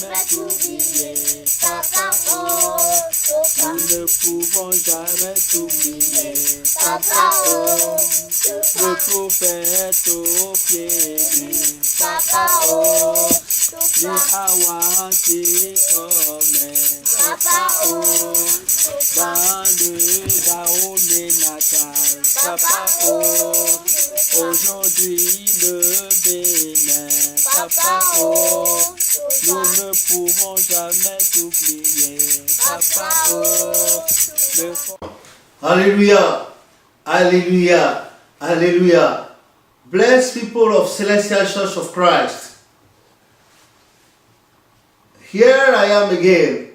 jamais t'oublier. Papa, oh, nous ne pouvons jamais t'oublier. Papa, oh, le prophète au pied nu. Papa, oh, nous avons été comme. Papa, oh, dans le Dahomey natal. Papa, oh, aujourd'hui le Bénin. Papa, oh, nous ne pouvons jamais t'oublier. Papa, oh, le... Hallelujah, hallelujah, hallelujah. Blessed people of Celestial Church of Christ. Here I am again.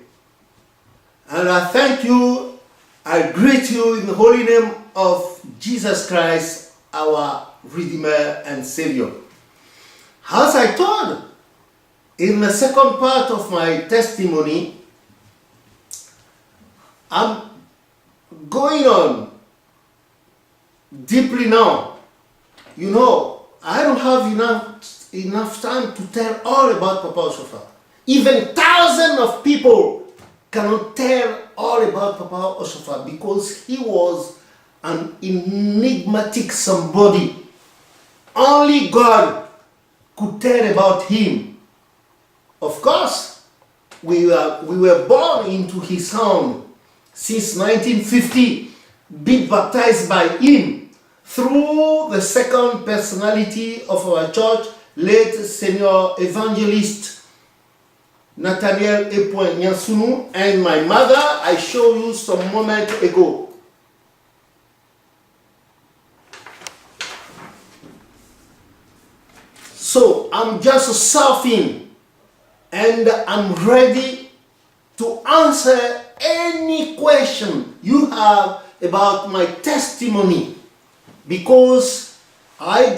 And I thank you, I greet you in the holy name of Jesus Christ, our Redeemer and Savior. As I told in the second part of my testimony, I'm going on deeply now. You know, I don't have enough time to tell all about Papa Oshofa. Even thousands of people cannot tell all about Papa Oshofa because he was an enigmatic somebody. Only God could tell about him. Of course, we were born into his home since 1950, been baptized by him through the second personality of our church, late Senior Evangelist Nathaniel E. Nyansunu, and my mother, I showed you some moment ago. So I'm just surfing and I'm ready to answer any question you have about my testimony, because I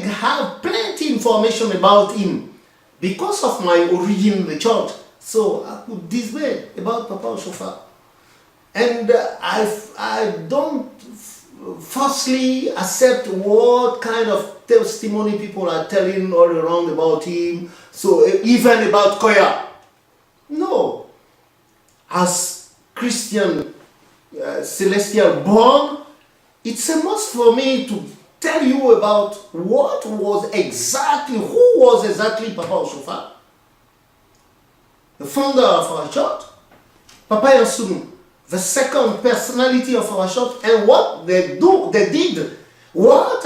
have plenty information about him because of my origin in the church. So I could display about Papa Oshofa. And I don't falsely accept what kind of testimony people are telling all around about him. So even about Koya. No. As Christian celestial born, it's a must for me to tell you about who was exactly Papa Oshofa, the founder of our church, Papa Nyansunu, the second personality of our church, and what they did, what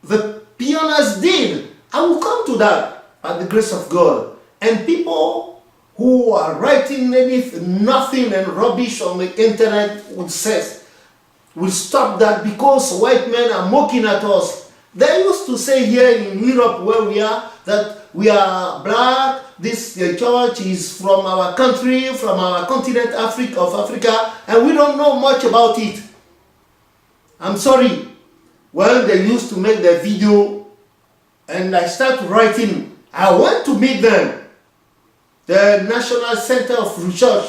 the pioneers did. I will come to that by the grace of God. And people who are writing nothing and rubbish on the internet will stop that because white men are mocking at us. They used to say here in Europe where we are that we are black, the church is from our country, from our continent of Africa, and we don't know much about it. I'm sorry. When they used to make their video and I started writing, I went to meet them, the National Center of Research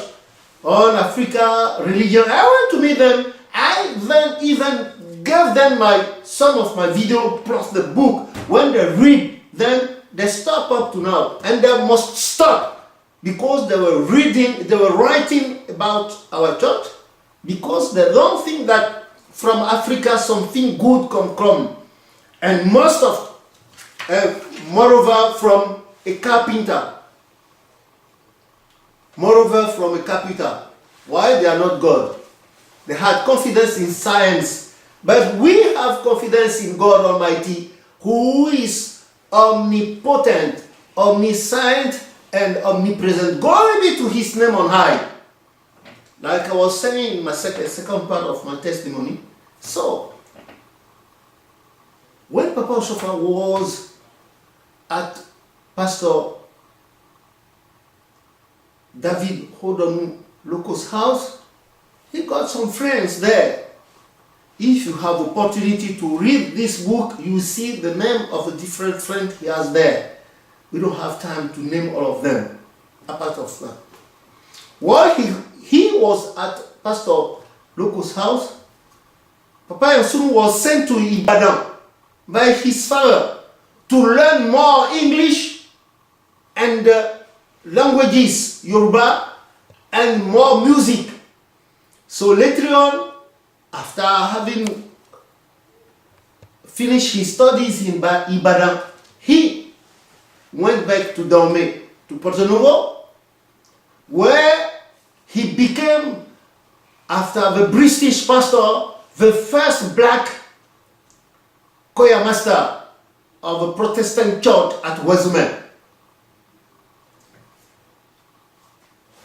on Africa Religion. I went to meet them. I then even gave them some of my video plus the book. When they read, then they stop up to now, and they must stop because they were writing about our church because they don't think that from Africa something good can come, and moreover from a carpenter. Why? They are not God. They had confidence in science, but we have confidence in God Almighty, who is omnipotent, omniscient, and omnipresent. Glory be to his name on high. Like I was saying in my second part of my testimony. So, when Papa Oshofa was at Pastor David Hodonu Loco's house, he got some friends there. If you have opportunity to read this book, you see the name of the different friends he has there. We don't have time to name all of them, apart of that. While he was at Pastor Loco's house, Papa Nyansunu was sent to Ibadan by his father to learn more English and languages, Yoruba, and more music. So later on, after having finished his studies in Ibadan, he went back to Dahomey, to Porto Novo, where he became, after the British pastor, the first black choir master of a Protestant church at Wezume.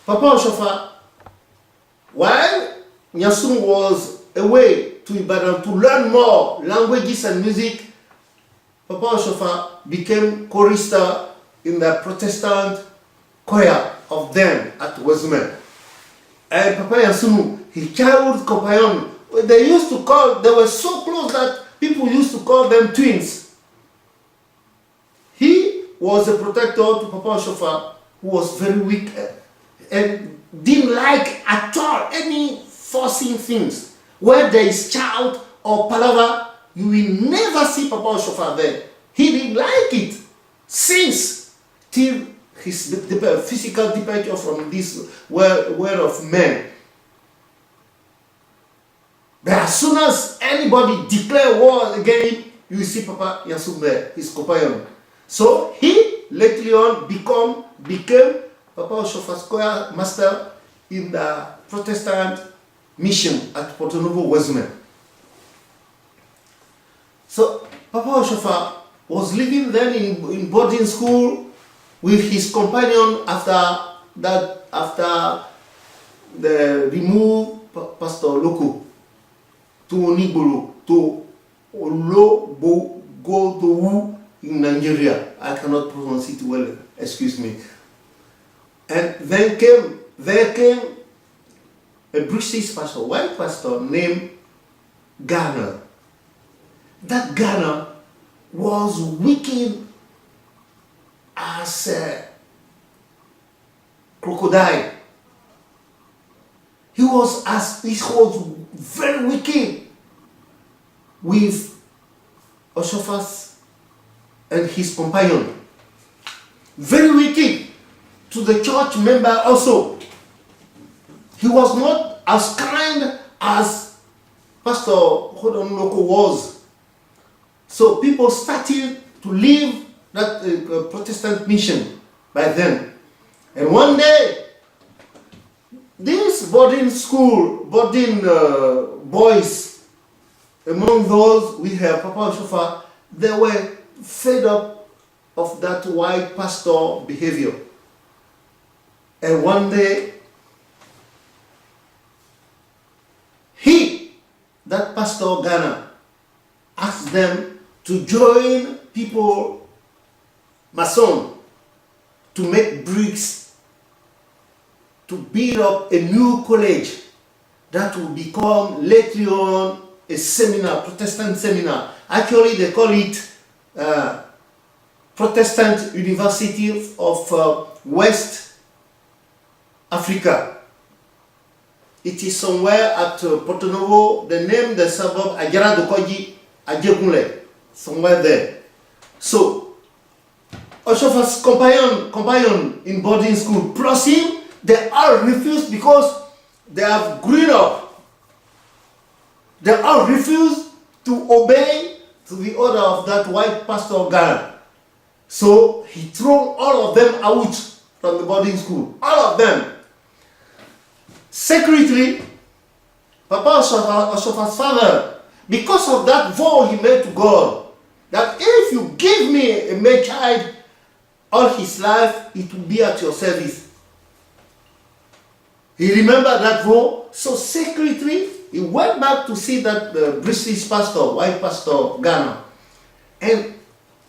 Papa Oshofa, while Nyasum was away to Ibadan to learn more languages and music, Papa Oshofa became chorister in the Protestant choir of them at Wezume. And Papa Yasumu, his childhood companion, they were so close that people used to call them twins. He was a protector to Papa Oshofa, who was very weak and didn't like at all any forcing things. Where there is shout or palaver, you will never see Papa Oshofa there. He didn't like it since till his physical departure from this world of men. But as soon as anybody declare war against him, you will see Papa Yasum there, his companion. So he later on became Papa Oshofa's choir master in the Protestant mission at Porto Novo, Wezume. So Papa Oshofa was living then in boarding school with his companion after the remove Pastor Loko to Onigbolo to Olobogodowu in Nigeria. I cannot pronounce it well, excuse me. And then there came a British pastor, white pastor named Garner. That Garner was wicked as a crocodile. He was very wicked with Oshofa's and his companion. Very wicked to the church member also. He was not as kind as Pastor Hodon Loko was. So people started to leave that Protestant mission by then. And one day, this boarding boys, among those we have Papa Oshofa, they were fed up of that white pastor behavior. And one day, that Pastor Ghana, asked them to join people, Mason, to make bricks, to build up a new college that will become later on a seminar, Protestant seminar. Actually, they call it Protestant University of West Africa. It is somewhere at Porto Novo. They named the suburb Ajara Dokoji Ajegunle, somewhere there. So, Oshofa's companion in boarding school, plus him, they all refused because they have grown up. They all refused to obey to the order of that white pastor Ghana. So he threw all of them out from the boarding school. All of them. Secretly, Papa Oshofa's father, because of that vow he made to God, that if you give me a male child all his life, it will be at your service. He remembered that vow, so secretly he went back to see that British pastor, white pastor Ghana, and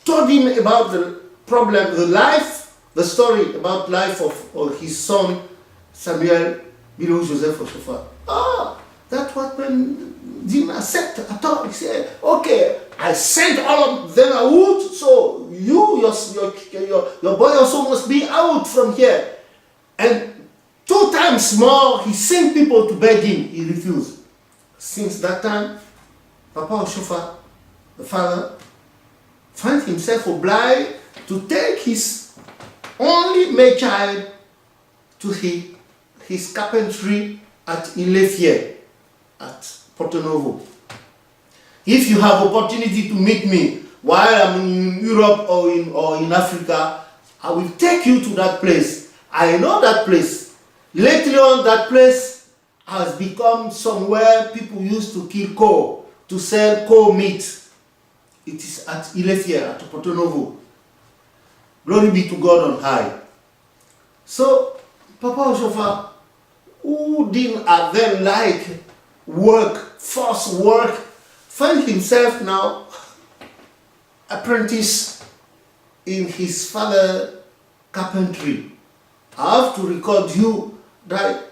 told him about the problem, the story about life of his son Samuel Bilo Joseph Oshofa. That what man didn't accept at all. He said, okay, I sent all of them out, so your boy also must be out from here. And 2 times more, he sent people to beg him. He refused. Since that time, Papa Oshofa, the father, found himself obliged to take his only male child to his carpentry at Ilefie at Porto Novo. If you have opportunity to meet me while I'm in Europe or in Africa, I will take you to that place. I know that place. Lately on, that place has become somewhere people used to kill cow, to sell cow meat. It is at Ilefie at Porto Novo. Glory be to God on high. So, Papa Oshofa, who didn't then like work, forced work, find himself now apprentice in his father carpentry. I have to record you that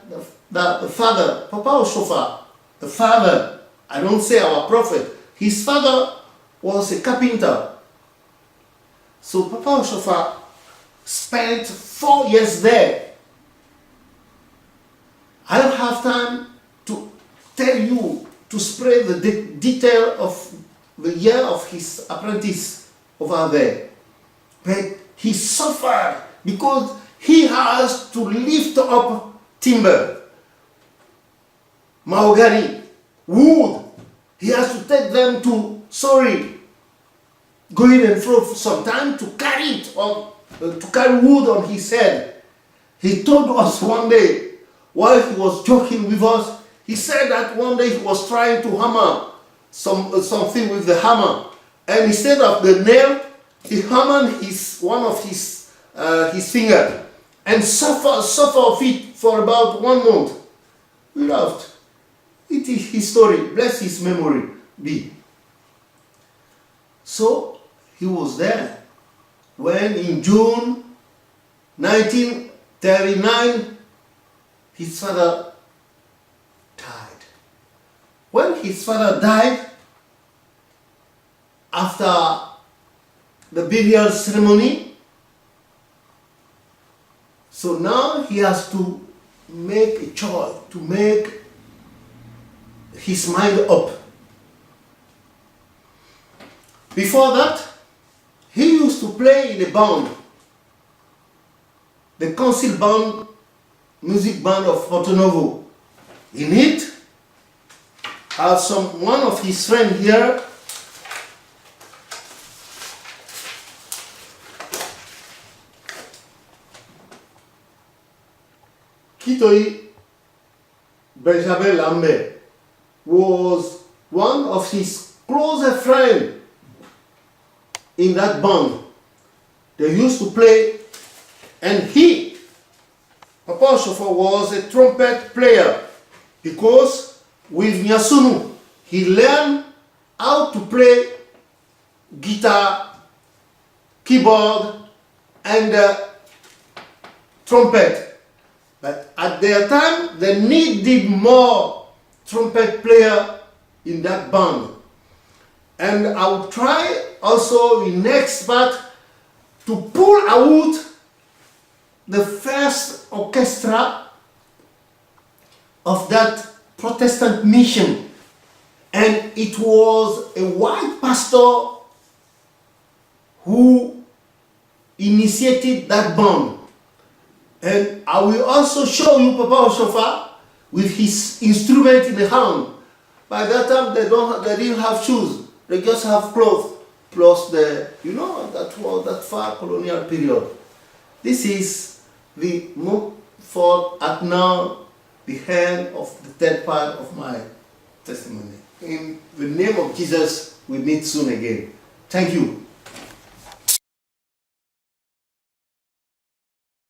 the father, Papa Oshofa, the father, I don't say our prophet, his father was a carpenter. So Papa Oshofa spent 4 years there. I don't have time to tell you, to spread the detail of the year of his apprentice over there. But he suffered because he has to lift up timber, mahogany, wood. He has to take them to Surrey, going and fro for some time to carry it on, to carry wood on his head. He told us one day, while he was joking with us, he said that one day he was trying to hammer something with the hammer, and instead of the nail, he hammered one of his finger, and suffer of it for about 1 month. We laughed. It is his story. Bless his memory be. So he was there when in June 1939 his father died. When his father died, after the burial ceremony, so now he has to make a choice, to make his mind up. Before that, he used to play in a band, the Council Band, music band of Porto Novo. In it, has one of his friends here, Kitoi Benjamin Lambert, was one of his closest friends in that band. They used to play, and he, Papa Oshofa, was a trumpet player because with Nyasunu, he learned how to play guitar, keyboard, and trumpet. But at their time, they needed more trumpet player in that band. And I would try also in next part to pull out the first orchestra of that Protestant mission. And it was a white pastor who initiated that band. And I will also show you Papa Oshofa with his instrument in the hand. By that time, they didn't have shoes. They just have clothes. Plus that was that far colonial period. This is the for at now the end of the third part of my testimony. In the name of Jesus, we meet soon again. Thank you.